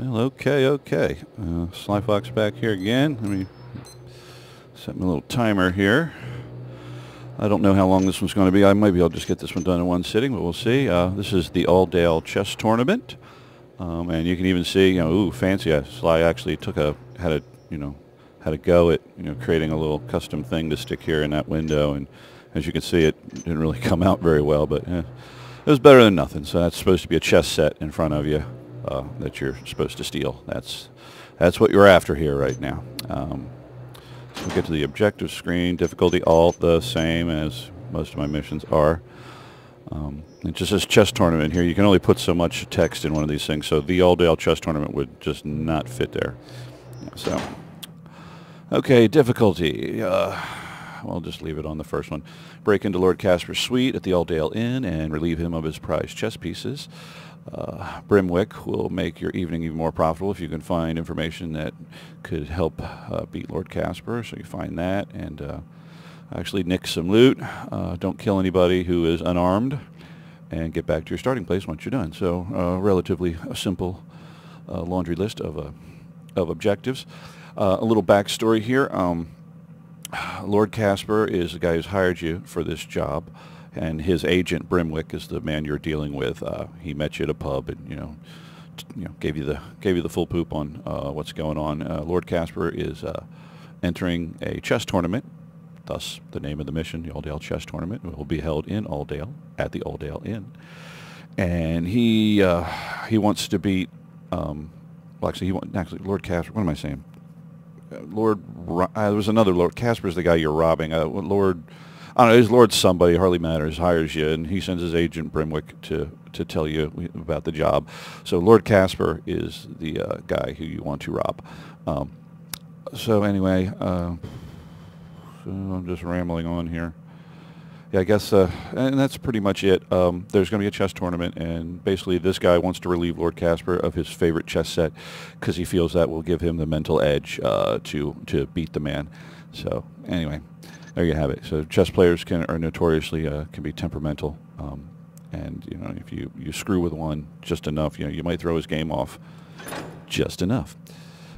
Well, okay. Sly Fox back here again. Let me set my little timer here. I don't know how long this one's going to be. Maybe I'll just get this one done in one sitting, but we'll see. This is the Auldale chess tournament, and you can even see, ooh, fancy. Sly actually had a go at creating a little custom thing to stick here in that window, and as you can see, it didn't really come out very well, but it was better than nothing. So that's supposed to be a chess set in front of you that you're supposed to steal. That's what you're after here right now. So we'll get to the objective screen. Difficulty all the same as most of my missions are. It just says chess tournament here. You can only put so much text in one of these things, so the Auldale chess tournament would just not fit there. So, okay, difficulty. I'll just leave it on the first one. Break into Lord Casper's suite at the Auldale Inn and relieve him of his prized chess pieces. Brimwick will make your evening even more profitable if you can find information that could help beat Lord Casper. So you find that and actually nick some loot. Don't kill anybody who is unarmed, and get back to your starting place once you're done. So relatively a simple laundry list of objectives. A little backstory here. Lord Casper is the guy who's hired you for this job, and his agent Brimwick is the man you're dealing with. He met you at a pub and gave you the full poop on what's going on. Lord Casper is entering a chess tournament, thus the name of the mission, the Auldale Chess Tournament. It will be held in Auldale at the Auldale Inn, and he wants to beat. Lord Casper. What am I saying? There was another Lord. Casper's the guy you're robbing. I don't know, he's Lord somebody, hardly matters, hires you, and he sends his agent Brimwick to tell you about the job. So Lord Casper is the guy who you want to rob. So anyway, so I'm just rambling on here. Yeah, I guess, and that's pretty much it. There's going to be a chess tournament, and basically this guy wants to relieve Lord Casper of his favorite chess set because he feels that will give him the mental edge to beat the man. So anyway, there you have it. So chess players are notoriously can be temperamental, and if you screw with one just enough, you might throw his game off just enough.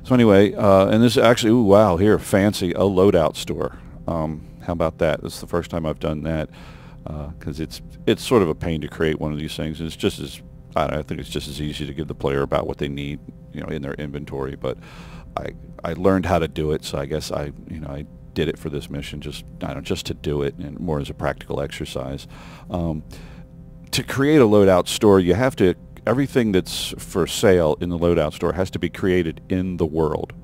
So anyway, and this is actually, ooh, wow, here, fancy, a loadout store. How about that? This is the first time I've done that, because it's sort of a pain to create one of these things. And it's just as, I think it's just as easy to give the player about what they need, in their inventory. But I learned how to do it, so I guess I did it for this mission, just to do it, and more as a practical exercise. To create a loadout store, you have to, everything that's for sale in the loadout store has to be created in the world.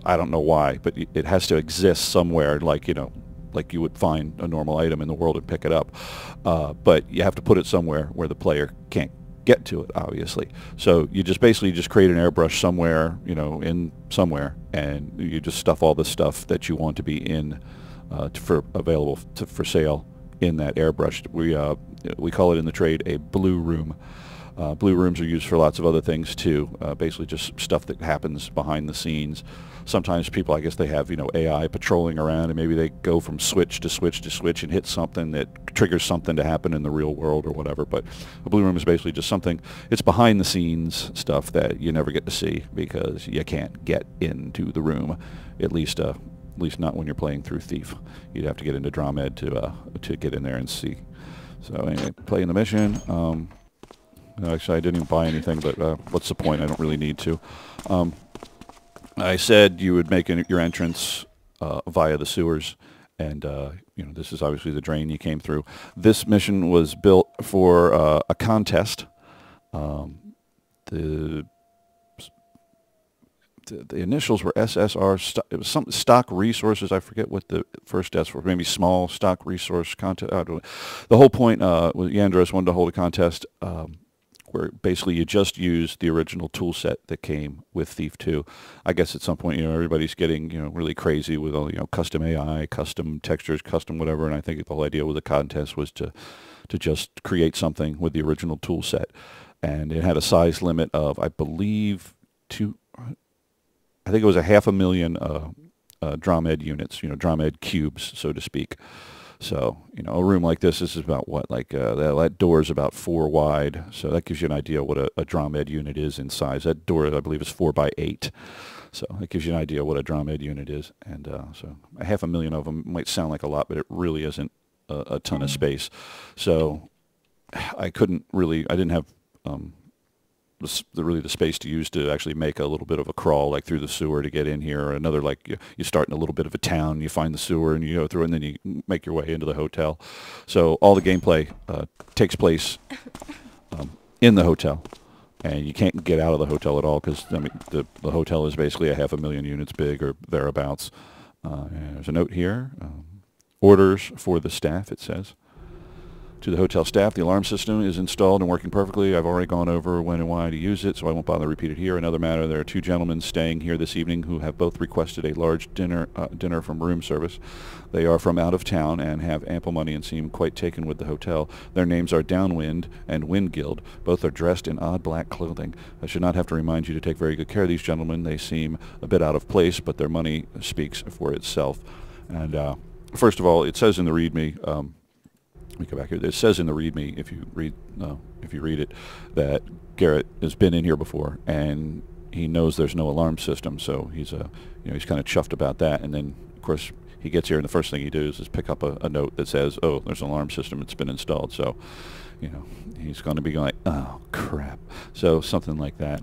I don't know why, but it has to exist somewhere, like you would find a normal item in the world and pick it up. But you have to put it somewhere where the player can't get to it, obviously. So you basically create an airbrush somewhere, in somewhere, and you just stuff all the stuff that you want to be in, for sale in that airbrush. We call it in the trade a blue room. Blue rooms are used for lots of other things too, basically just stuff that happens behind the scenes. Sometimes people, I guess they have, AI patrolling around, and maybe they go from switch to switch to switch and hit something that triggers something to happen in the real world or whatever. But a blue room is basically just something, it's behind the scenes stuff that you never get to see because you can't get into the room, at least not when you're playing through Thief. You'd have to get into Dromед to get in there and see. So anyway, playing the mission. Actually, I didn't even buy anything, but what's the point? I don't really need to. I said you would make your entrance via the sewers, and this is obviously the drain you came through. This mission was built for a contest. The initials were SSR. It was some stock resources. I forget what the first S for. Maybe small stock resource contest. The whole point was Yandros wanted to hold a contest. Where basically you just use the original tool set that came with Thief2. I guess at some point, everybody's getting, really crazy with all, custom AI, custom textures, custom whatever, and I think the whole idea with the contest was to just create something with the original tool set. And it had a size limit of, I believe, I think it was 500,000 Dromed units, Dromed cubes, so to speak. So, you know, a room like this is about what, like that door is about 4 wide. So that gives you an idea what a drama ed unit is in size. That door, I believe, is 4 by 8. So that gives you an idea what a drama ed unit is. And so 500,000 of them might sound like a lot, but it really isn't a ton of space. So I didn't have the space to use to actually make a little bit of a crawl like through the sewer to get in here, or another, like you start in a little bit of a town, you find the sewer and you go through, and then you make your way into the hotel. So all the gameplay takes place in the hotel, and you can't get out of the hotel at all, because I mean the hotel is basically 500,000 units big or thereabouts. And there's a note here, orders for the staff, it says. To the hotel staff, the alarm system is installed and working perfectly. I've already gone over when and why to use it, so I won't bother to repeat it here. Another matter, there are 2 gentlemen staying here this evening who have both requested a large dinner from room service. They are from out of town and have ample money and seem quite taken with the hotel. Their names are Downwind and Windgild. Both are dressed in odd black clothing. I should not have to remind you to take very good care of these gentlemen. They seem a bit out of place, but their money speaks for itself. And first of all, it says in the README, let me go back here. It says in the README, if you read it, that Garrett has been in here before and he knows there's no alarm system. So he's he's kind of chuffed about that. And then of course he gets here, and the first thing he does is pick up a note that says, "Oh, there's an alarm system. It's been installed." So, you know, he's going to be going, "Oh crap!" So something like that.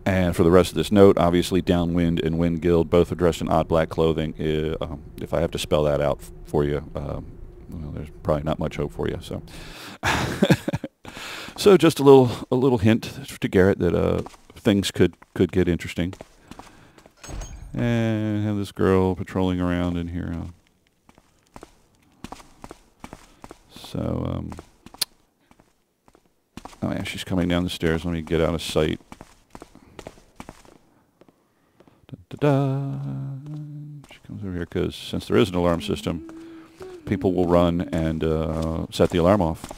And for the rest of this note, obviously Downwind and Windgild both are dressed in odd black clothing. If I have to spell that out for you. Well, there's probably not much hope for you. So, so just a little hint to Garrett that things could get interesting. And have this girl patrolling around in here. So, oh yeah, she's coming down the stairs. Let me get out of sight. Da-da-da. She comes over here because since there is an alarm system, people will run and set the alarm off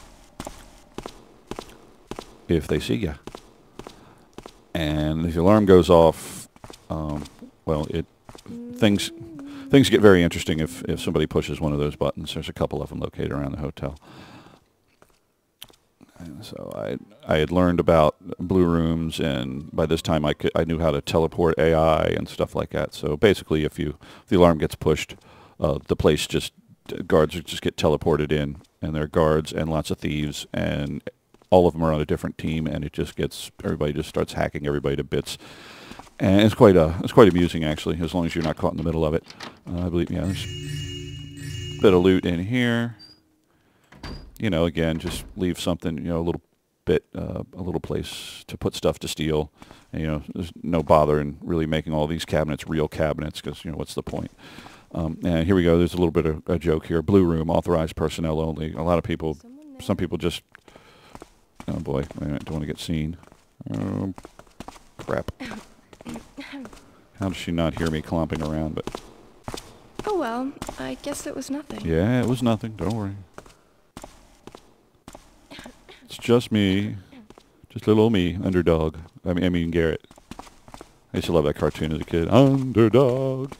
if they see you. And if the alarm goes off, well, things get very interesting if somebody pushes one of those buttons. There's a couple of them located around the hotel. And so I had learned about blue rooms, and by this time I knew how to teleport AI and stuff like that. So basically, if the alarm gets pushed, the place guards just get teleported in, and there are guards and lots of thieves, and all of them are on a different team, and everybody just starts hacking everybody to bits, and it's quite amusing actually, as long as you're not caught in the middle of it. I believe, yeah, there's a bit of loot in here. You know, again, just leave something, you know, a little place to put stuff to steal, and you know, there's no bother in really making all these cabinets real cabinets, because you know, what's the point? And here we go. There's a little bit of a joke here. Blue room, authorized personnel only. A lot of people, some people just, oh boy, I don't want to get seen. Oh, crap. How does she not hear me clomping around? But oh well, I guess it was nothing. Yeah, it was nothing. Don't worry. It's just me. Just little old me, underdog. I mean Garrett. I used to love that cartoon as a kid. Underdog.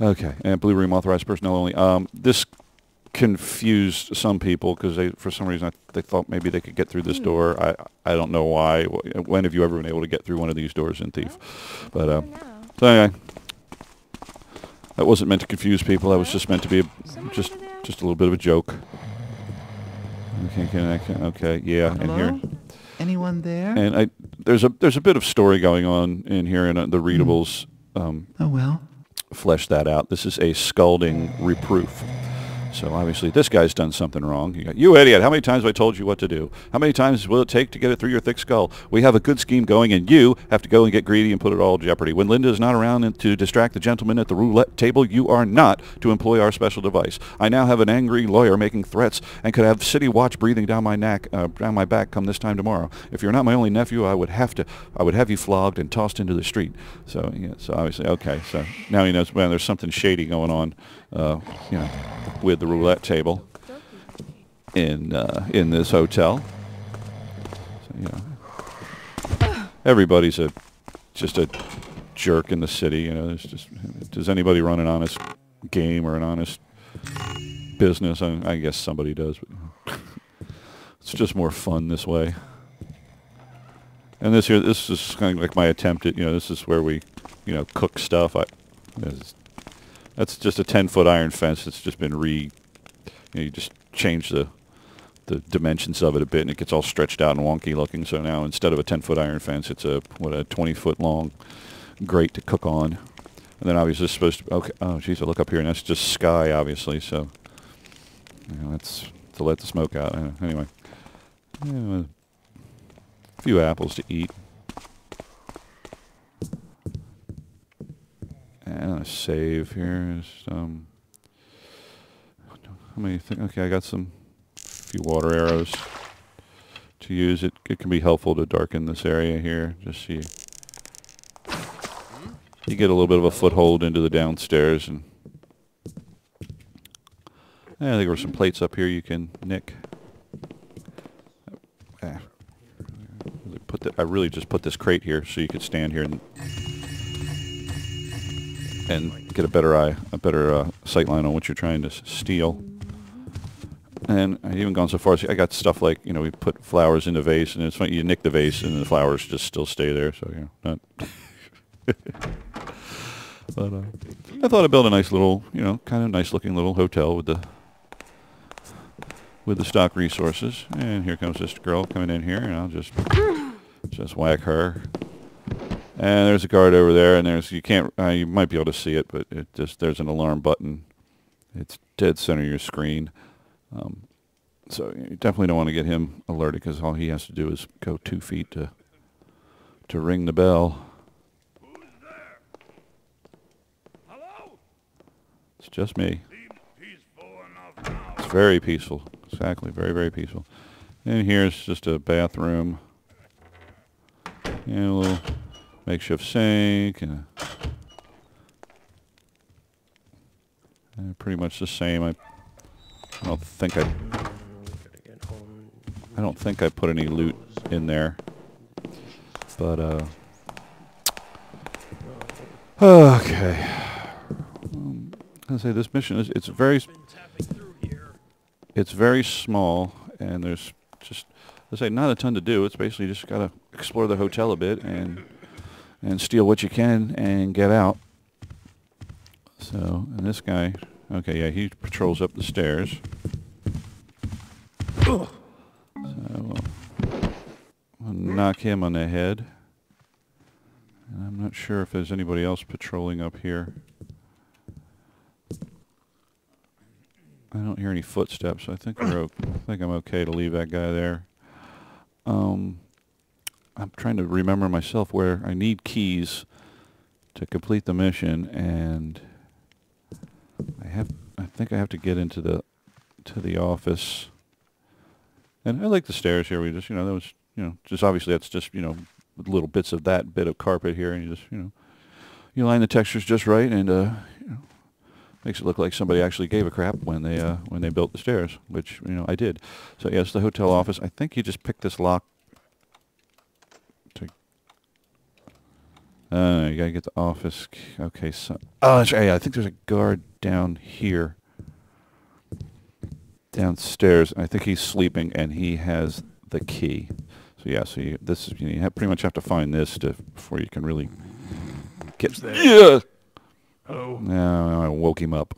Okay, and blue room, authorized personnel only. This confused some people because for some reason they thought maybe they could get through this door. I don't know why. When have you ever been able to get through one of these doors in Thief? But so anyway, that wasn't meant to confuse people. That was just meant to be just a little bit of a joke. Okay, yeah, Hello? and here. Anyone there? And there's a bit of story going on in here, and the readables. Oh well. Flesh that out. This is a scalding reproof. So obviously this guy's done something wrong. You idiot, how many times have I told you what to do? How many times will it take to get it through your thick skull? We have a good scheme going, and you have to go and get greedy and put it all in jeopardy. When Linda is not around to distract the gentleman at the roulette table, you are not to employ our special device. I now have an angry lawyer making threats and could have City Watch breathing down my back come this time tomorrow. If you're not my only nephew, I would have you flogged and tossed into the street. So yeah, so obviously, okay, so now he knows, well, there's something shady going on, you know, with the roulette table in this hotel. So, you know, everybody's just a jerk in the city. You know, there's just, does anybody run an honest game or an honest business. I guess somebody does, but it's just more fun this way. And this is kind of like my attempt at, this is where we, cook stuff. That's just a 10-foot iron fence. It's just been you just change the dimensions of it a bit, and it gets all stretched out and wonky looking. So now instead of a 10-foot iron fence, it's a 20-foot long grate to cook on. And then obviously it's supposed to, okay, oh geez, I look up here and that's just sky, obviously. So, that's to let the smoke out. Anyway, a few apples to eat. And a save here is, how many things? Okay, I got few water arrows to use. It can be helpful to darken this area here. Just see, you get a little bit of a foothold into the downstairs, and I think there were some plates up here you can nick. I really just put this crate here so you could stand here and get a better sight line on what you're trying to steal. And I've even gone so far as I got stuff like, we put flowers in the vase, and it's funny, you nick the vase and the flowers just still stay there. So, not. But I thought I'd build a nice little, kind of nice looking little hotel with the stock resources. And here comes this girl coming in here, and I'll just whack her. And there's a guard over there, and you might be able to see it, but there's an alarm button. It's dead center of your screen. So you definitely don't want to get him alerted, because all he has to do is go 2 feet to ring the bell. Who's there? Hello? It's just me. Seems peaceful enough now. It's very peaceful. Exactly, very, very peaceful. And here's just a bathroom. And a little makeshift sink, and pretty much the same. I don't think I put any loot in there, but okay. I say this mission is it's very small, and there's just, let's say, not a ton to do. It's basically just gotta explore the hotel a bit and steal what you can and get out. So, and this guy, okay, yeah, he patrols up the stairs. So we'll knock him on the head. And I'm not sure if there's anybody else patrolling up here. I don't hear any footsteps, so I think I'm okay to leave that guy there. I'm trying to remember myself where I need keys to complete the mission, and I think I have to get into the office. And I like the stairs here. We just, that was, just obviously that's just, little bits of that bit of carpet here, and you just, you line the textures just right, and makes it look like somebody actually gave a crap when they built the stairs, which, I did. So yes, the hotel office. I think you just pick this lock. You gotta get the office. Okay, so that's right. Yeah, I think there's a guard down here, downstairs. I think he's sleeping, and he has the key. So yeah, so you pretty much have to find this before you can really get there. Yeah. Oh. No, I woke him up.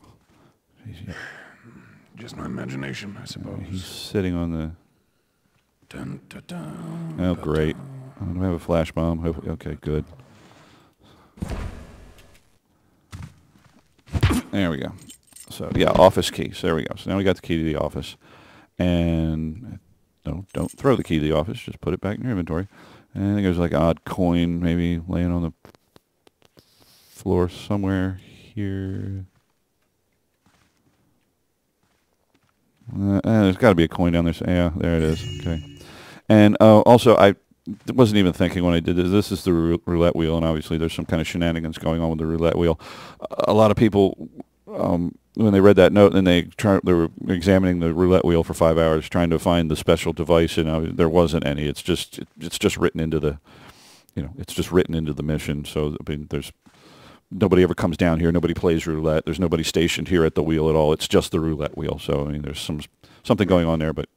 Just my imagination, I suppose. He's sitting on the. Dun, dun, dun, Oh, great. Do we have a flash bomb? Hopefully, okay, good. There we go. So yeah, office key. So there we go. So now we got the key to the office, and don't throw the key to the office. Just put it back in your inventory. And I think there's like an odd coin maybe laying on the floor somewhere here. There's got to be a coin down there. So, yeah, there it is. Okay. And also, I wasn't even thinking when I did this. This is the roulette wheel, and obviously there's some kind of shenanigans going on with the roulette wheel. A lot of people, when they read that note, and they were examining the roulette wheel for 5 hours trying to find the special device, and there wasn't any. It's just written into the, it's just written into the mission. So I mean, there's nobody ever comes down here. Nobody plays roulette. There's nobody stationed here at the wheel at all. It's just the roulette wheel. So, I mean, there's something going on there, but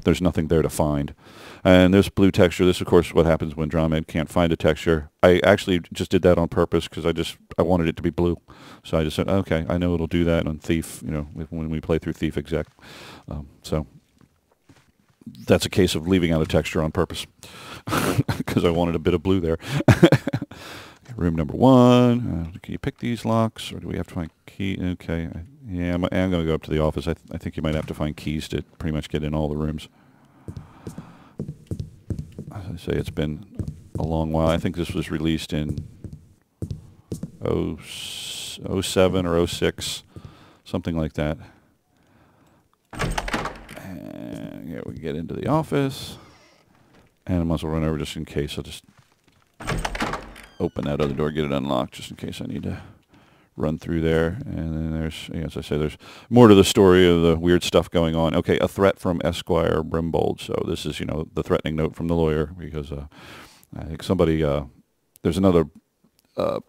there's nothing there to find. And there's blue texture. This, of course, what happens when DromEd can't find a texture. I actually just did that on purpose because I wanted it to be blue. So I just said, okay, I know it'll do that on Thief, when we play through Thief Exec. So that's a case of leaving out a texture on purpose because I wanted a bit of blue there. Room number 1. Can you pick these locks, or do we have to find key? Okay. Yeah, I'm going to go up to the office. I think you might have to find keys to pretty much get in all the rooms. As I say, it's been a long while. I think this was released in 07 or 06, something like that. And yeah, we get into the office. And I might as well run over just in case. I'll just open that other door, get it unlocked, just in case I need to run through there. And then there's, as I say, there's more to the story of the weird stuff going on. Okay, a threat from Esquire Brimbold. So this is, the threatening note from the lawyer, because I think somebody, there's another, a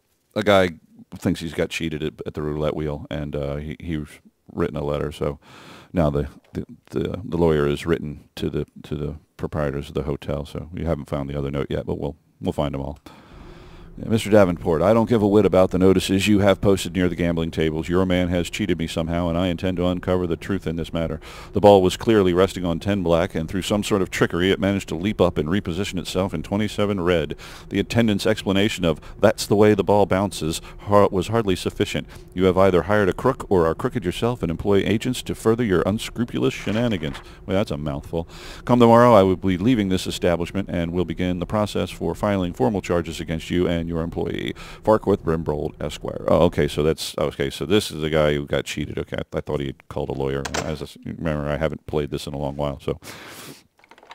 guy thinks he's got cheated at the roulette wheel, and he's written a letter. So now the lawyer is written to the proprietors of the hotel. So we haven't found the other note yet, but we'll find them all. Yeah, Mr. Davenport, I don't give a whit about the notices you have posted near the gambling tables. Your man has cheated me somehow, and I intend to uncover the truth in this matter. The ball was clearly resting on 10 black, and through some sort of trickery it managed to leap up and reposition itself in 27 red. The attendant's explanation of, "That's the way the ball bounces," was hardly sufficient. You have either hired a crook or are crooked yourself and employ agents to further your unscrupulous shenanigans. Well, that's a mouthful. Come tomorrow, I will be leaving this establishment, and will begin the process for filing formal charges against you and your employee, Farquaad Brimbold, Esquire. Oh, okay, so so this is the guy who got cheated. Okay, I thought he had called a lawyer. Remember, I haven't played this in a long while, so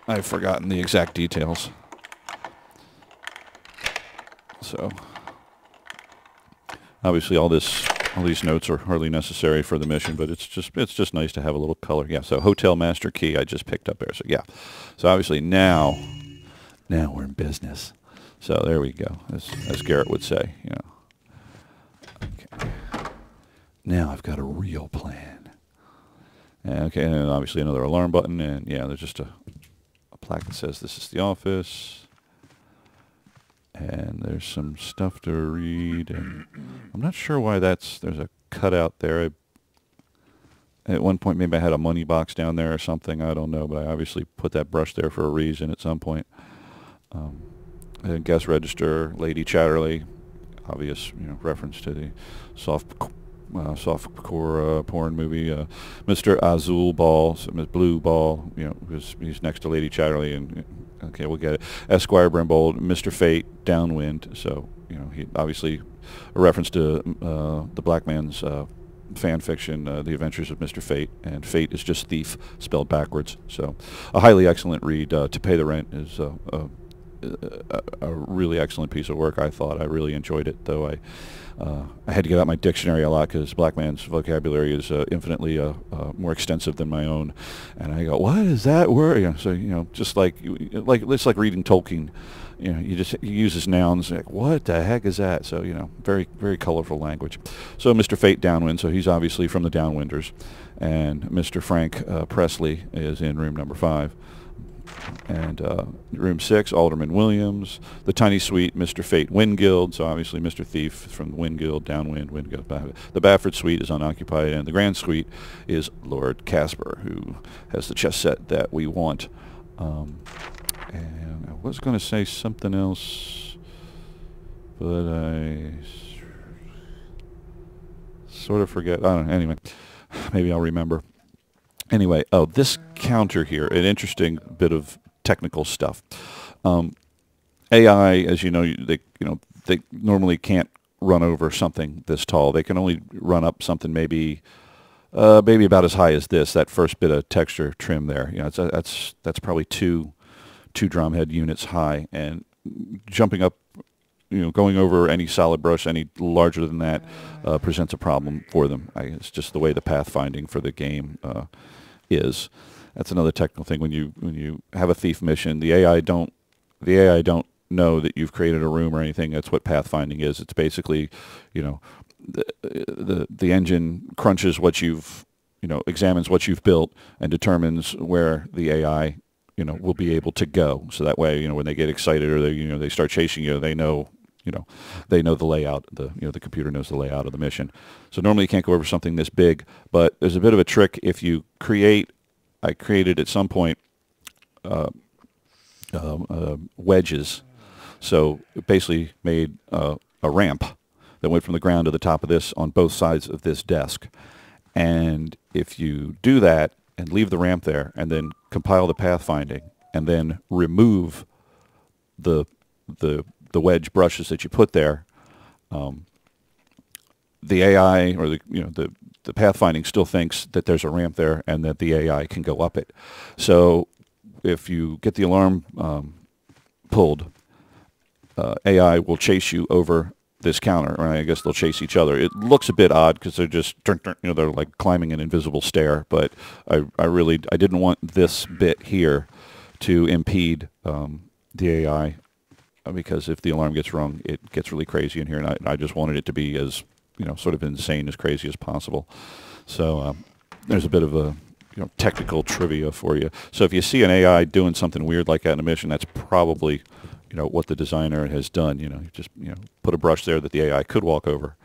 I've forgotten the exact details. So obviously all these notes are hardly necessary for the mission, but it's just nice to have a little color. Yeah, so Hotel Master Key I just picked up there. So yeah, so obviously now we're in business. So there we go, as Garrett would say. Okay. Now I've got a real plan. Okay, and obviously another alarm button, and yeah, there's just a plaque that says this is the office. And there's some stuff to read, and I'm not sure why there's a cutout there. At one point maybe I had a money box down there or something, I don't know, but I obviously put that brush there for a reason at some point. And guest register, Lady Chatterley, obvious reference to the softcore porn movie. Mr. Azul Ball, Blue Ball, he's next to Lady Chatterley, and okay, we'll get it. Esquire Brimbold, Mr. Fate, Downwind. So he obviously a reference to the Black Man's fan fiction, The Adventures of Mr. Fate, and Fate is just thief spelled backwards. So a highly excellent read. To Pay the Rent is a really excellent piece of work. I thought I really enjoyed it, though I had to get out my dictionary a lot because Black Man's vocabulary is infinitely more extensive than my own, and I go, what is that word? So just like it's like reading Tolkien. He uses nouns, like, what the heck is that? So very, very colorful language. So Mr. Fate Downwind, so he's obviously from the Downwinders, and Mr. Frank Presley is in room number 5. And room 6, Alderman Williams. The tiny suite, Mr. Fate Wynguild. So obviously Mr. Thief from Wynguild, Downwind, Wynguild. The Bafford suite is unoccupied, and the grand suite is Lord Casper, who has the chess set that we want. And I was going to say something else, but I sort of forget. I don't know. Anyway, maybe I'll remember. Anyway, this counter here, an interesting bit of technical stuff. AI, as you know, they normally can't run over something this tall. They can only run up something maybe about as high as this. That first bit of texture trim there, that's probably two drumhead units high, and jumping up, going over any solid brush any larger than that presents a problem for them. It's just the way the pathfinding for the game That's another technical thing. When you have a thief mission, the AI don't know that you've created a room or anything. That's what pathfinding is. It's basically, you know, the engine crunches what you've, you know, examines what you've built and determines where the AI, you know, will be able to go. So that way, you know, when they get excited or they, you know, they start chasing you, they know, you know, they know the layout. The, you know, the computer knows the layout of the mission. So normally you can't go over something this big, but there's a bit of a trick if you create. I created at some point wedges. So it basically made a ramp that went from the ground to the top of this on both sides of this desk. And if you do that and leave the ramp there and then compile the pathfinding and then remove the wedge brushes that you put there, the AI or the, you know, the pathfinding still thinks that there's a ramp there and that the AI can go up it. So if you get the alarm pulled, AI will chase you over this counter, or I guess they'll chase each other. It looks a bit odd because they're just, you know, they're like climbing an invisible stair. But I didn't want this bit here to impede the AI, because if the alarm gets rung, it gets really crazy in here, and I just wanted it to be as, you know, sort of insane, as crazy as possible. So there's a bit of a, you know, technical trivia for you. So if you see an AI doing something weird like that in a mission, that's probably, you know, what the designer has done. You know, you just, you know, put a brush there that the AI could walk over,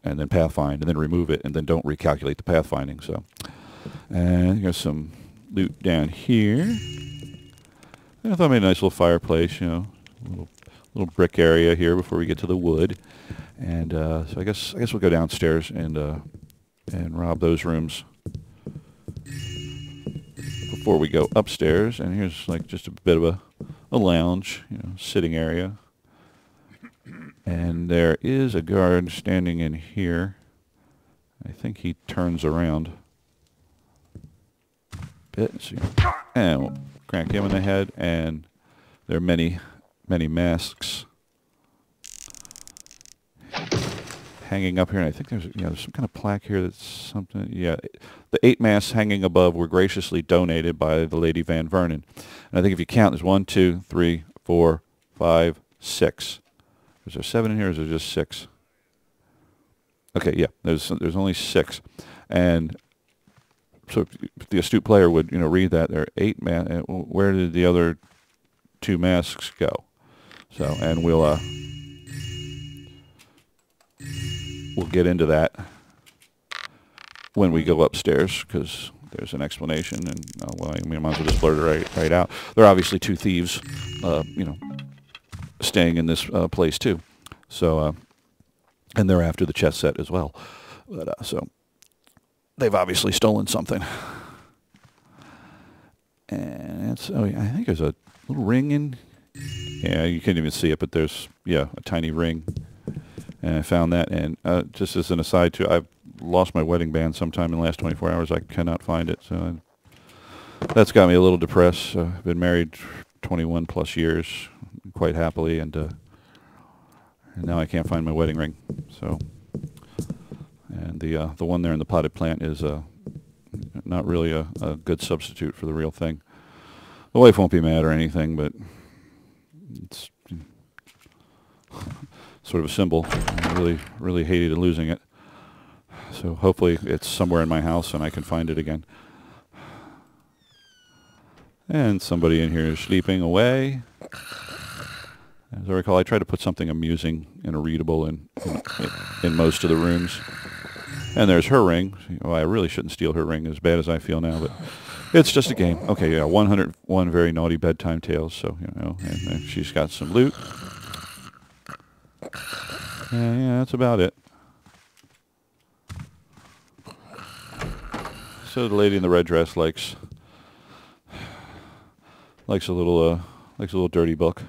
and then pathfind, and then remove it, and then don't recalculate the pathfinding. So, and here's some loot down here. And I thought I made a nice little fireplace. You know, little brick area here before we get to the wood. And so I guess we'll go downstairs and rob those rooms before we go upstairs. And here's like just a bit of a lounge, you know, sitting area. And there is a guard standing in here. I think he turns around a bit. So, and we'll crack him in the head. And there are many masks hanging up here, and I think there's, you know, some kind of plaque here that's something. Yeah, the 8 masks hanging above were graciously donated by the Lady Van Vernon. And I think if you count, there's 1, 2, 3, 4, 5, 6. Is there 7 in here, or is there just 6? Okay, yeah, there's only 6, and so if the astute player would, you know, read that there are 8 masks. Where did the other 2 masks go? So, and we'll get into that when we go upstairs, because there's an explanation, and well, I mean, I might as well just blurt it right out. There are obviously 2 thieves, you know, staying in this place too. So, and they're after the chess set as well. But so they've obviously stolen something. And it's, oh yeah, I think there's a little ring in. Yeah, you can't even see it, but there's, yeah, a tiny ring. And I found that, and just as an aside too, I've lost my wedding band sometime in the last 24 hours. I cannot find it, so that's got me a little depressed. I've been married 21 plus years, quite happily, and now I can't find my wedding ring. So, and the one there in the potted plant is not really a good substitute for the real thing. The wife won't be mad or anything, but it's sort of a symbol. I really hated losing it. So hopefully it's somewhere in my house and I can find it again. And somebody in here is sleeping away. As I recall, I tried to put something amusing and readable in most of the rooms. And there's her ring. Well, I really shouldn't steal her ring, as bad as I feel now, but it's just a game. Okay, yeah, 101 very naughty bedtime tales. So, you know, and she's got some loot. Yeah, that's about it. So the lady in the red dress likes a little dirty book.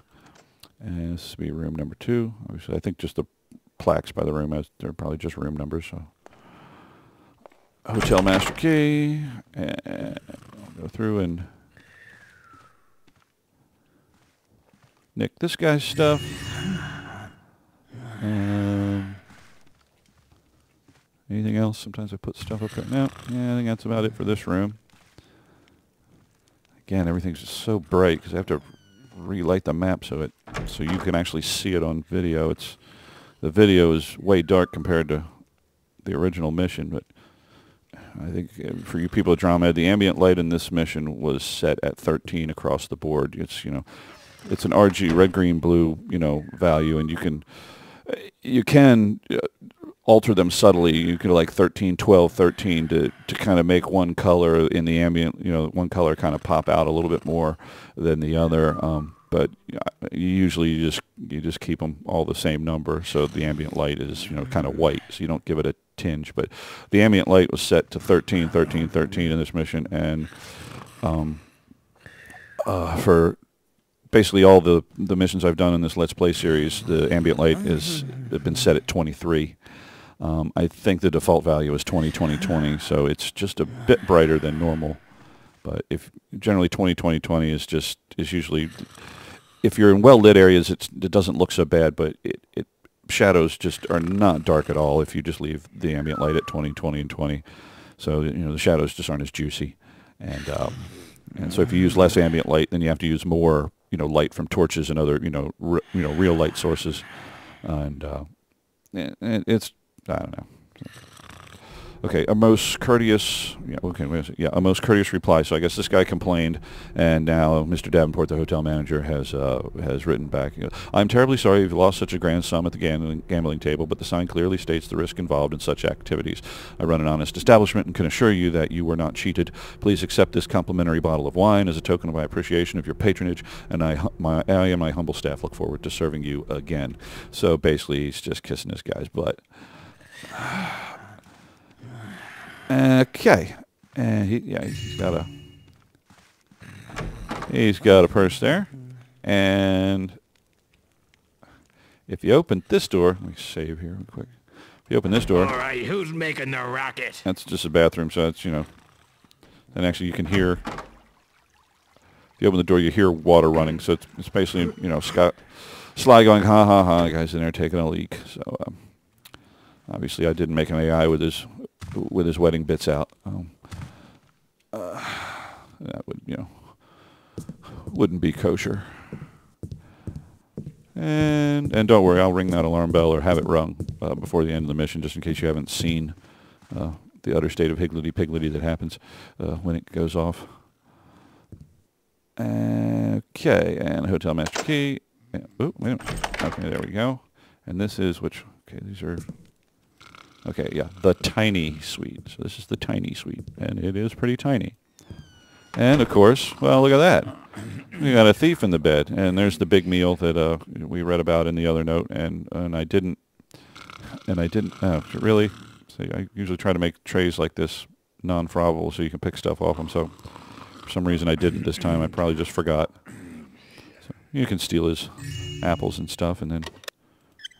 And this will be room number 2. Obviously, I think just the plaques by the room, as they're probably just room numbers. So, hotel master key, and I'll go through and nick this guy's stuff. Anything else? Sometimes I put stuff up there. No, yeah, I think that's about it for this room. Again, everything's just so bright because I have to relight the map so it so you can actually see it on video. The video is way dark compared to the original mission, but I think for you people at Drama, the ambient light in this mission was set at 13 across the board. It's it's an RG, red, green, blue, value, and you can alter them subtly. You can like 13, 12, 13 to kind of make one color in the ambient, one color kind of pop out a little bit more than the other. But usually you just keep them all the same number, so the ambient light is kind of white, so you don't give it a tinge. But the ambient light was set to 13, 13, 13 in this mission, and for basically all the missions I've done in this Let's Play series, the ambient light has been set at 23. I think the default value is 20, 20, 20, so it's just a bit brighter than normal. But if generally 20, 20, 20 is usually, if you're in well-lit areas, it doesn't look so bad, but shadows just are not dark at all if you just leave the ambient light at 20, 20, and 20. So the shadows just aren't as juicy, and so if you use less ambient light, then you have to use more light from torches and other real light sources, and it's, I don't know. Okay, a most courteous, a most courteous reply. So I guess this guy complained, and now Mr. Davenport, the hotel manager, has written back. I'm terribly sorry you've lost such a grand sum at the gambling table, but the sign clearly states the risk involved in such activities. I run an honest establishment and can assure you that you were not cheated. Please accept this complimentary bottle of wine as a token of my appreciation of your patronage, and I and my humble staff look forward to serving you again. So basically, he's just kissing this guy's butt. Okay, and he's got a purse there, and if you open this door, let me save here real quick. If you open this door, all right, who's making the racket? That's just a bathroom, so it's and actually you can hear. If you open the door, you hear water running, so it's basically Scott Sly going ha ha ha. The guy's in there taking a leak. So obviously, I didn't make an AI with his wedding bits out. That would wouldn't be kosher. And don't worry, I'll ring that alarm bell or have it rung before the end of the mission, just in case you haven't seen the utter state of higgledy-piggledy that happens when it goes off. Okay, and hotel master key. Oh, wait a minute. Okay, there we go. And this is which? Okay, these are. Okay, yeah, the tiny suite. So this is the tiny suite, and it is pretty tiny. And of course, well, look at that. We got a thief in the bed, and there's the big meal that we read about in the other note, and I didn't. Really. See, I usually try to make trays like this non-frobbable so you can pick stuff off them. So for some reason I didn't this time. I probably just forgot. So you can steal his apples and stuff, and then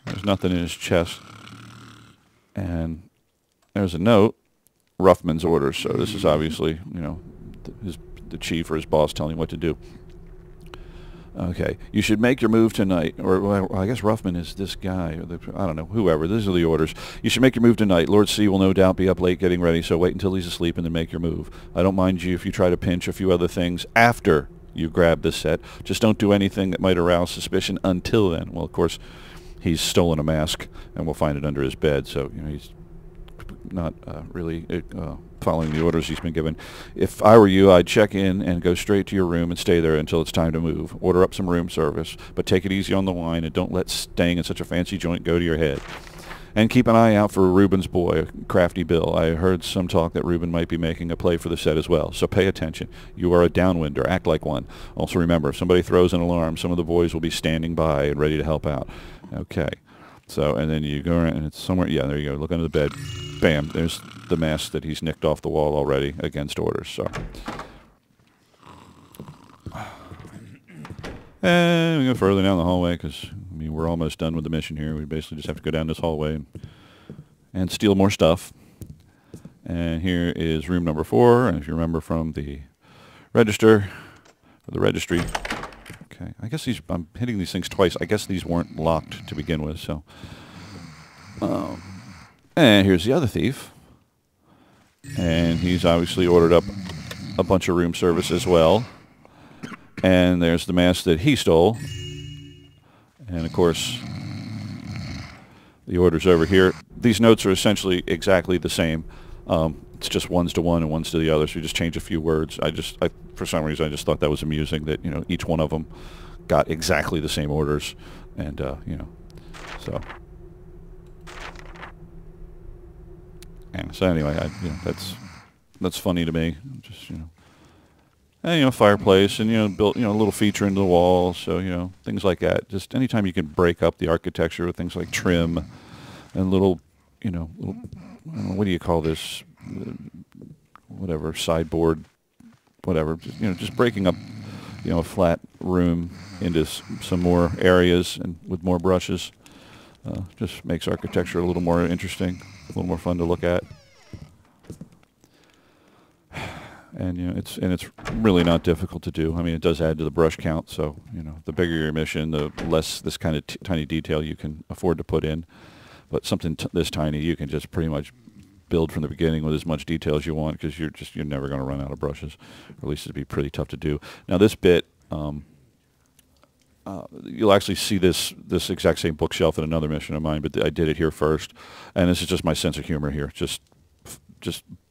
there's nothing in his chest. And there's a note, Ruffman's orders. So this is obviously, the chief or his boss telling him what to do. Okay, you should make your move tonight. Or well, I guess Ruffman is this guy. Or I don't know, whoever. These are the orders. You should make your move tonight. Lord C will no doubt be up late getting ready, so wait until he's asleep and then make your move. I don't mind you if you try to pinch a few other things after you grab this set. Just don't do anything that might arouse suspicion until then. Well, of course, he's stolen a mask, and we'll find it under his bed, so he's not really following the orders he's been given. If I were you, I'd check in and go straight to your room and stay there until it's time to move. Order up some room service, but take it easy on the wine, and don't let staying in such a fancy joint go to your head. And keep an eye out for Reuben's boy, Crafty Bill. I heard some talk that Reuben might be making a play for the set as well, so pay attention. You are a downwinder. Act like one. Also remember, if somebody throws an alarm, some of the boys will be standing by and ready to help out. Okay. So, and then you go around, and it's somewhere, yeah, there you go. Look under the bed. Bam, there's the mask that he's nicked off the wall already against orders. So, and we go further down the hallway because, we're almost done with the mission here. We basically just have to go down this hallway and steal more stuff. And here is room number 4, and if you remember from the register, or the registry, okay, I guess I'm hitting these things twice. I guess these weren't locked to begin with, so. And here's the other thief. And he's obviously ordered up a bunch of room service as well. And there's the mask that he stole. And, of course, the orders over here. These notes are essentially exactly the same. It's just one's to one and one's to the other, so you just change a few words. For some reason, I just thought that was amusing that, each one of them got exactly the same orders. And, so. And so anyway, that's funny to me. Just, and, fireplace and, built, a little feature into the wall. So, things like that. Just anytime you can break up the architecture with things like trim and little, I don't know, what do you call this? Whatever, sideboard, whatever. Just breaking up, a flat room into some more areas and with more brushes. Just makes architecture a little more interesting, a little more fun to look at. And it's really not difficult to do. I mean, it does add to the brush count. So the bigger your mission, the less this kind of tiny detail you can afford to put in. But something this tiny, you can just pretty much build from the beginning with as much detail as you want, because you're never going to run out of brushes, or at least it'd be pretty tough to do. Now this bit, you'll actually see this exact same bookshelf in another mission of mine, but I did it here first, and this is just my sense of humor here. Just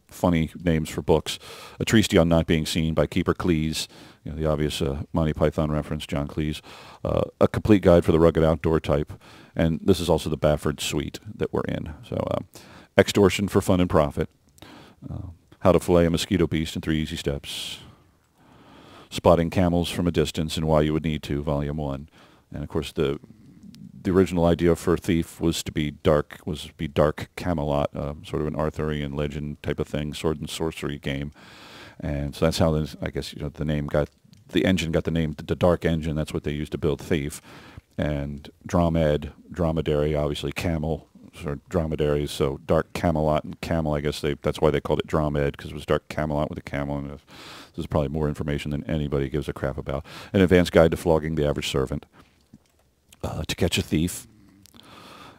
funny names for books. A Treatise on Not Being Seen by Keeper Cleese, the obvious Monty Python reference, John Cleese. A complete guide for the rugged outdoor type, and this is also the Bafford suite that we're in. So, Extortion for Fun and Profit. How to Fillet a Mosquito Beast in 3 Easy Steps. Spotting Camels from a Distance and Why You Would Need to, Volume 1. And of course the original idea for Thief was to be dark Camelot, sort of an Arthurian legend type of thing, sword and sorcery game. And so that's how I guess the engine got the name, the Dark Engine. That's what they used to build Thief. And dromedary, obviously camel, sort of dromedaries, so Dark Camelot and camel, I guess that's why they called it Dromed, because it was Dark Camelot with a camel. And this is probably more information than anybody gives a crap about. An advanced guide to flogging the average servant. To Catch a Thief.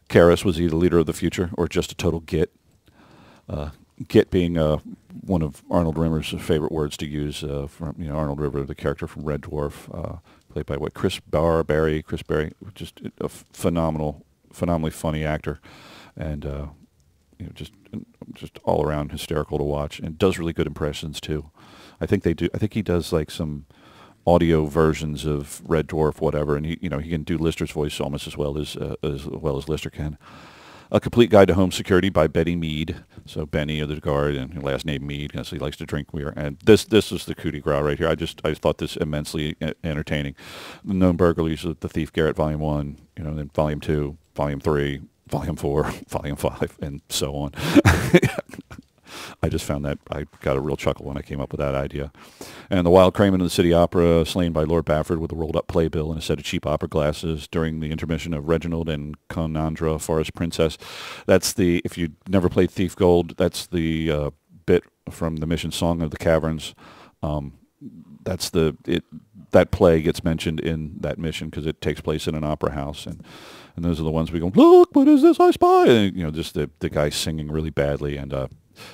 Karis was either leader of the future or just a total git. Git being one of Arnold Rimmer's favorite words to use, from Arnold Rimmer, the character from Red Dwarf, played by Chris Barry, just a phenomenally funny actor, and just all around hysterical to watch, and does really good impressions too. I think he does like some audio versions of Red Dwarf, whatever, and he can do Lister's voice almost as well as Lister can. A Complete Guide to Home Security by Betty Mead. So Benny of the Guard, and her last name Mead, because he likes to drink beer. And this is the coup de grace right here. I thought this immensely entertaining. The Known Burglaries of the Thief Garrett, Volume 1, then Volume 2, Volume 3, Volume 4, Volume 5, and so on. I just found that I got a real chuckle when I came up with that idea. And The Wild Crayman of the City Opera, slain by Lord Bafford with a rolled-up playbill and a set of cheap opera glasses during the intermission of Reginald and Conandra, Forest Princess. That's if you never played Thief Gold, that's the bit from the mission Song of the Caverns. That play gets mentioned in that mission because it takes place in an opera house, and those are the ones we go, look, what is this I spy? And, just the guy singing really badly, and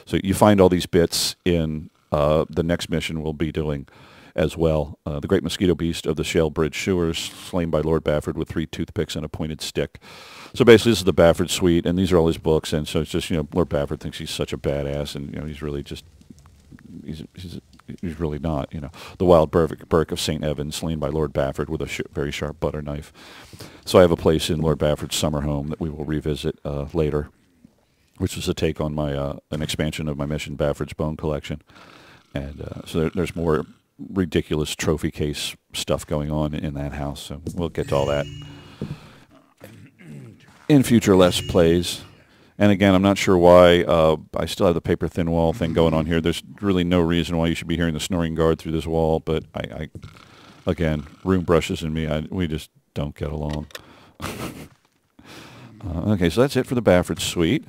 so you find all these bits in the next mission we'll be doing as well. The Great Mosquito Beast of the Shale Bridge Sewers, slain by Lord Bafford with 3 toothpicks and a pointed stick. So basically this is the Bafford suite, and these are all his books, and so it's just, Lord Bafford thinks he's such a badass, and, he's really just, he's really not, The Wild Burke of St. Evans, slain by Lord Bafford with a very sharp butter knife. So I have a place in Lord Bafford's summer home that we will revisit later, which was a take on my an expansion of my mission, Bafford's Bone Collection. And so there's more ridiculous trophy case stuff going on in that house, so we'll get to all that in future Let's Plays. And again, I'm not sure why I still have the paper thin wall thing going on here. There's really no reason why you should be hearing the snoring guard through this wall, but I again, room brushes and me, we just don't get along. Okay, so that's it for the Bafford suite.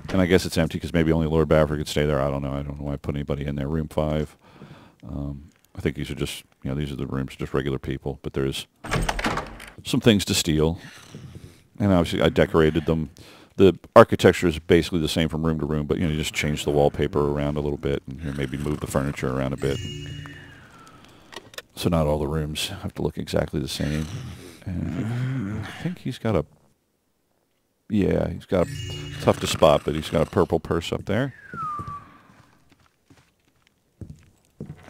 And I guess it's empty because maybe only Lord Bafford could stay there. I don't know. I don't know why I put anybody in there. Room 5. I think these are just, these are the rooms, just regular people. But there's some things to steal. And obviously I decorated them. The architecture is basically the same from room to room, but, you just change the wallpaper around a little bit and maybe move the furniture around a bit. So not all the rooms have to look exactly the same. And I think he's got a... Yeah, he's got a... Tough to spot, but he's got a purple purse up there.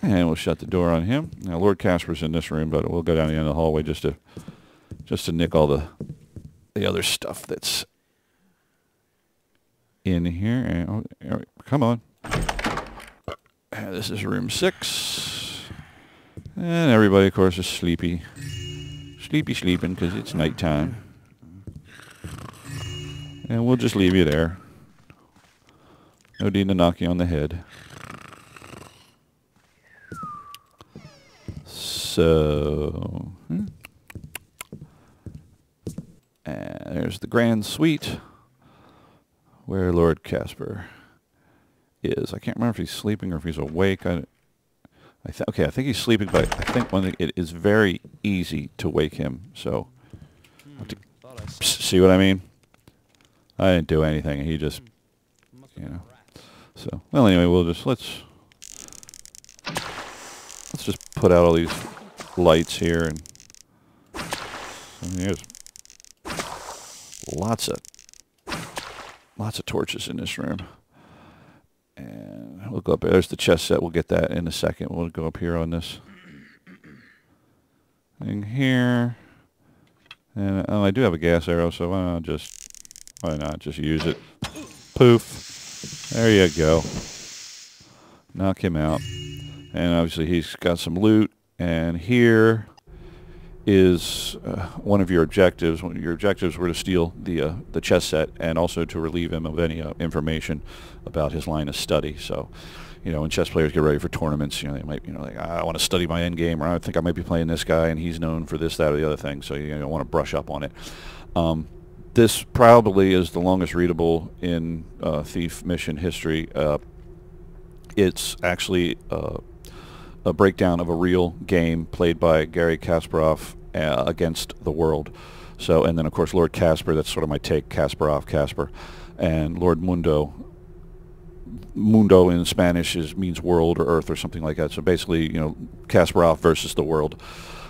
And we'll shut the door on him. Now, Lord Casper's in this room, but we'll go down the end of the hallway just to nick all the other stuff that's in here. And, come on. This is room 6. And everybody, of course, is sleepy. Sleeping because it's nighttime. And we'll just leave you there. No need to knock you on the head. So, and there's the grand suite where Lord Casper is. I can't remember if he's sleeping or if he's awake. Okay, I think he's sleeping, but I think it is very easy to wake him. So, see what I mean? I didn't do anything. He just, you know. So, well, anyway, let's just put out all these lights here, and there's lots of torches in this room. And we'll go up there. There's the chess set. We'll get that in a second. We'll go up here on this thing here. And I do have a gas arrow, so why not just use it? Poof. There you go. Knock him out. And obviously he's got some loot. And here is one of your objectives. One of your objectives were to steal the chess set and also to relieve him of any information about his line of study. So, you know, when chess players get ready for tournaments, you know, they might, you know, like, I want to study my end game, or I think I might be playing this guy and he's known for this, that, or the other thing. So you want to brush up on it. This probably is the longest readable in Thief mission history. It's actually a breakdown of a real game played by Garry Kasparov against the world. So, and then of course Lord Casper, that's sort of my take, Kasparov, Casper, and Lord Mundo. Mundo in Spanish means world or earth or something like that. So basically, you know, Kasparov versus the world.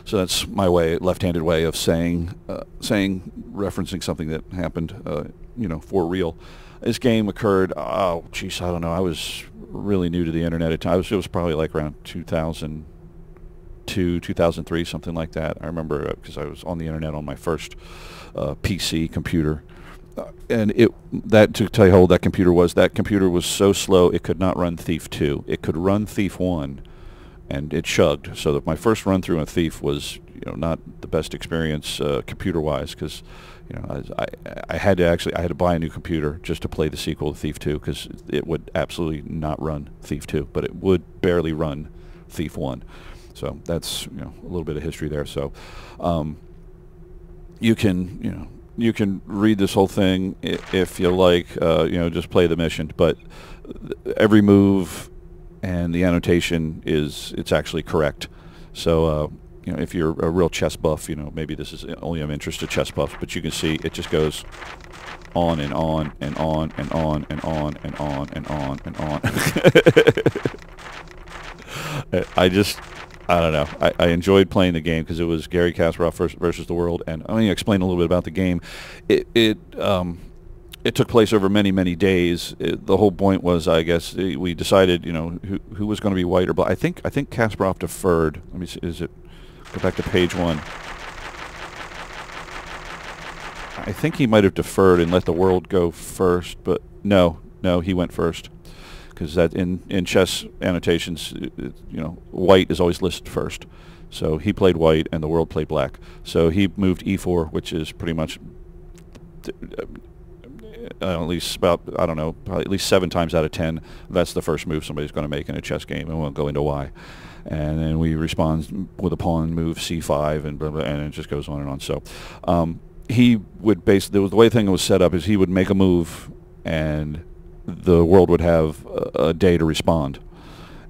So that's my left-handed way of referencing something that happened, you know, for real. This game occurred, I don't know, I was really new to the internet at times. It was probably like around 2002, 2003, something like that. I remember because I was on the internet on my first PC computer. And to tell you how old that computer was so slow it could not run Thief2. It could run Thief1, and it chugged. So that my first run through on Thief was, you know, not the best experience computer-wise, because, you know, I had to buy a new computer just to play the sequel to Thief 2, because it would absolutely not run Thief 2, but it would barely run Thief 1. So that's, you know, a little bit of history there. So you can read this whole thing if you like, you know, just play the mission, but every move and the annotation it's actually correct. So you know, if you're a real chess buff, you know, maybe this is only of interest to chess buffs, but you can see it just goes on and on and on and on and on and on and on and on. I don't know. I enjoyed playing the game because it was Garry Kasparov versus the world, and I'm going to explain a little bit about the game. It took place over many, many days. The whole point was, I guess, we decided, you know, who was going to be white or black. I think Kasparov deferred. Let me see. Go back to page 1. I think he might have deferred and let the world go first, but no, he went first. Because that in chess annotations, you know, white is always listed first. So he played white and the world played black. So he moved e4, which is pretty much at least about, I don't know, probably at least 7 times out of 10, that's the first move somebody's going to make in a chess game, and we'll go into why. And then we respond with a pawn move c5, and blah, blah, and it just goes on and on. So he would basically, the way the thing was set up is he would make a move, and the world would have a day to respond.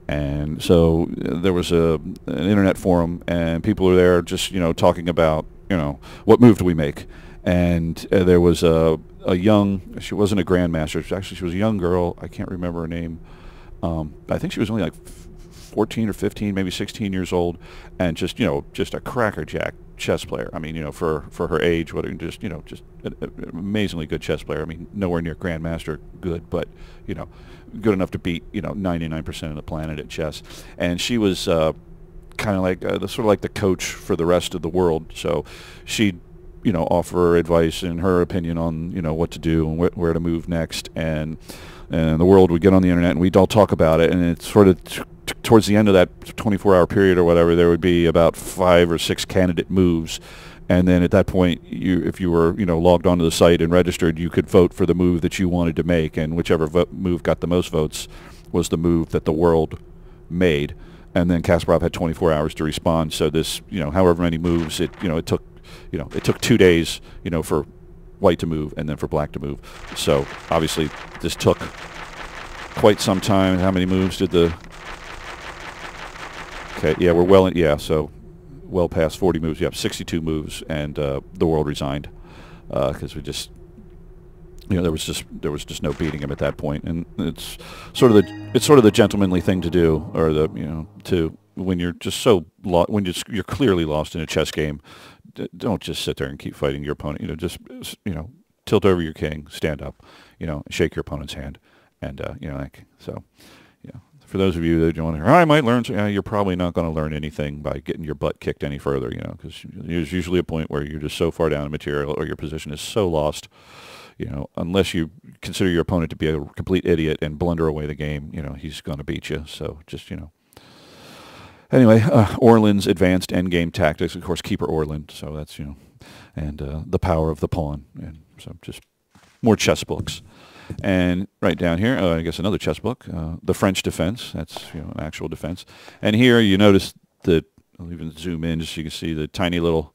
And so there was an internet forum, and people were there just, you know, talking about, you know, what move do we make? And there was a young, she wasn't a grandmaster, she was a young girl, I can't remember her name. I think she was only like 14 or 15, maybe 16 years old, and just, you know, just a crackerjack chess player. I mean, you know, for her age, just, you know, just an amazingly good chess player. I mean, nowhere near grandmaster good, but, you know, good enough to beat, you know, 99% of the planet at chess. And she was kind of like sort of like the coach for the rest of the world. So she'd, you know, offer advice and her opinion on, you know, what to do and where to move next, and the world would get on the internet and we'd all talk about it, and it's sort of towards the end of that 24-hour period or whatever, there would be about 5 or 6 candidate moves, and then at that point, if you were, you know, logged onto the site and registered, you could vote for the move that you wanted to make, and whichever move got the most votes was the move that the world made. And then Kasparov had 24 hours to respond. So this, you know, however many moves, it took 2 days, you know, for white to move and then for black to move. So obviously this took quite some time. How many moves did the... Okay, yeah, so well past 40 moves. You have 62 moves, and the world resigned because we just, you know, there was just no beating him at that point. And it's sort of the gentlemanly thing to do, or the, you know, to when you're just so you're clearly lost in a chess game. Don't just sit there and keep fighting your opponent. You know, just, you know, tilt over your king, stand up, you know, shake your opponent's hand, and you know, like, so, you know, for those of you that don't want to, I might learn. You're probably not going to learn anything by getting your butt kicked any further. You know, because there's usually a point where you're just so far down in material, or your position is so lost. You know, unless you consider your opponent to be a complete idiot and blunder away the game, you know, he's going to beat you. So just, you know. Anyway, Orland's advanced endgame tactics, of course, Keeper Orland. So that's, you know, and the power of the pawn, and so just more chess books. And right down here, I guess another chess book, the French defense. That's, you know, an actual defense. And here you notice that, I'll even zoom in just so you can see the tiny little.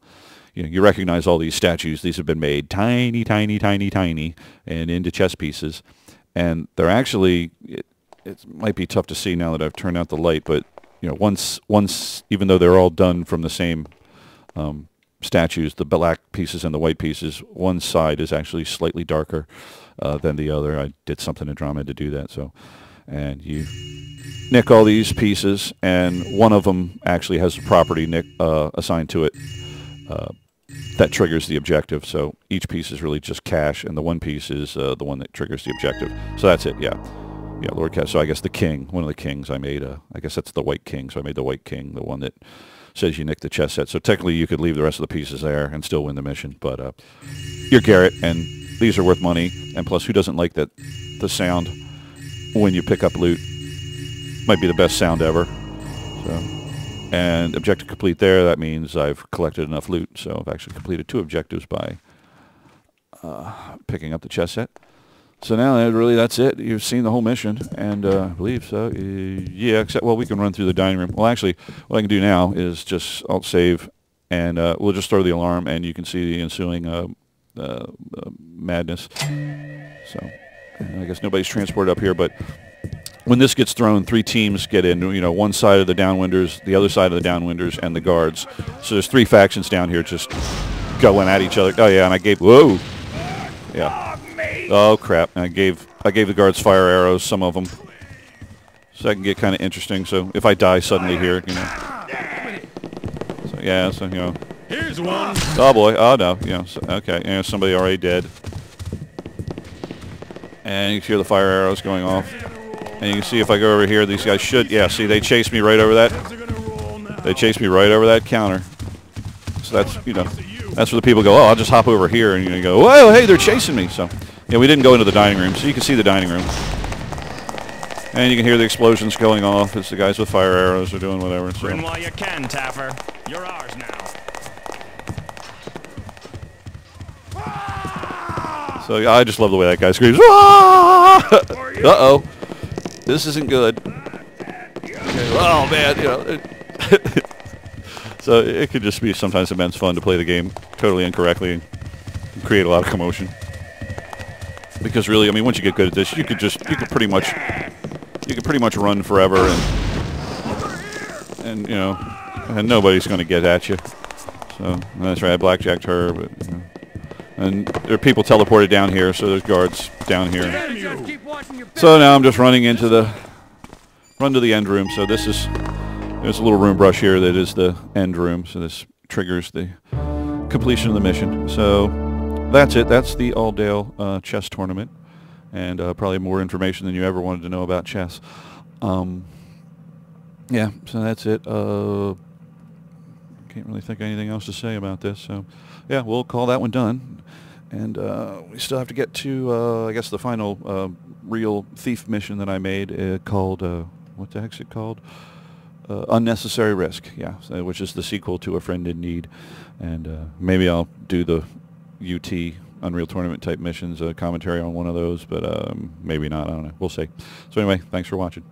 You know, you recognize all these statues. These have been made tiny, tiny, tiny, tiny, and into chess pieces. And they're actually, it might be tough to see now that I've turned out the light, but, you know, once, even though they're all done from the same statues, the black pieces and the white pieces, one side is actually slightly darker than the other. I did something in Drama to do that. So, and you nick all these pieces, and one of them actually has a property assigned to it that triggers the objective. So each piece is really just cash, and the one piece is the one that triggers the objective. So that's it, yeah. Yeah, Lord Cash. So I guess the king, one of the kings I made, I guess that's the white king. So I made the white king, the one that says you nick the chess set. So technically you could leave the rest of the pieces there and still win the mission. But you're Garrett, and these are worth money. And plus, who doesn't like that? The sound when you pick up loot might be the best sound ever. So, and objective complete there. That means I've collected enough loot. So I've actually completed 2 objectives by picking up the chess set. So now really that's it. You've seen the whole mission, and I believe so. Yeah, except, well, we can run through the dining room. Well, actually, what I can do now is just Alt save, and we'll just throw the alarm, and you can see the ensuing madness. So I guess nobody's transported up here, but when this gets thrown, 3 teams get in. You know, one side of the downwinders, the other side of the downwinders, and the guards. So there's 3 factions down here just going at each other. Oh yeah, and I gave, whoa, yeah. Oh crap! And I gave the guards fire arrows, some of them, so that can get kind of interesting. So if I die suddenly here, you know. So yeah, so, you know. Here's one. Oh boy! Oh no! You know. So, okay. You know, somebody already dead. And you can hear the fire arrows going off. And you can see if I go over here, these guys should. Yeah. See, they chased me right over that. They chased me right over that counter. So that's, you know, that's where the people go. Oh, I'll just hop over here, and you go, whoa, hey, they're chasing me. So. Yeah, we didn't go into the dining room, so you can see the dining room. And you can hear the explosions going off as the guys with fire arrows are doing whatever. So. Run while you can, Taffer. You're ours now. So yeah, I just love the way that guy screams. Uh-oh. This isn't good. Okay. Oh, man. You know, so it could just be sometimes immense fun to play the game totally incorrectly and create a lot of commotion. Because really, I mean, once you get good at this, you could pretty much run forever, and you know, and nobody's going to get at you. So that's right, I blackjacked her, but you know. And there are people teleported down here, so there's guards down here. So now I'm just running into the run to the end room. So there's a little room brush here that is the end room. So this triggers the completion of the mission. So that's it. That's the Auldale chess tournament, and probably more information than you ever wanted to know about chess. Yeah, so that's it. Can't really think of anything else to say about this. So yeah, we'll call that one done. And we still have to get to, I guess, the final real thief mission that I made called, what the heck's it called? Unnecessary Risk, yeah, so, which is the sequel to A Friend in Need. And maybe I'll do the UT Unreal Tournament type missions, commentary on one of those, but maybe not, I don't know. We'll see. So anyway, thanks for watching.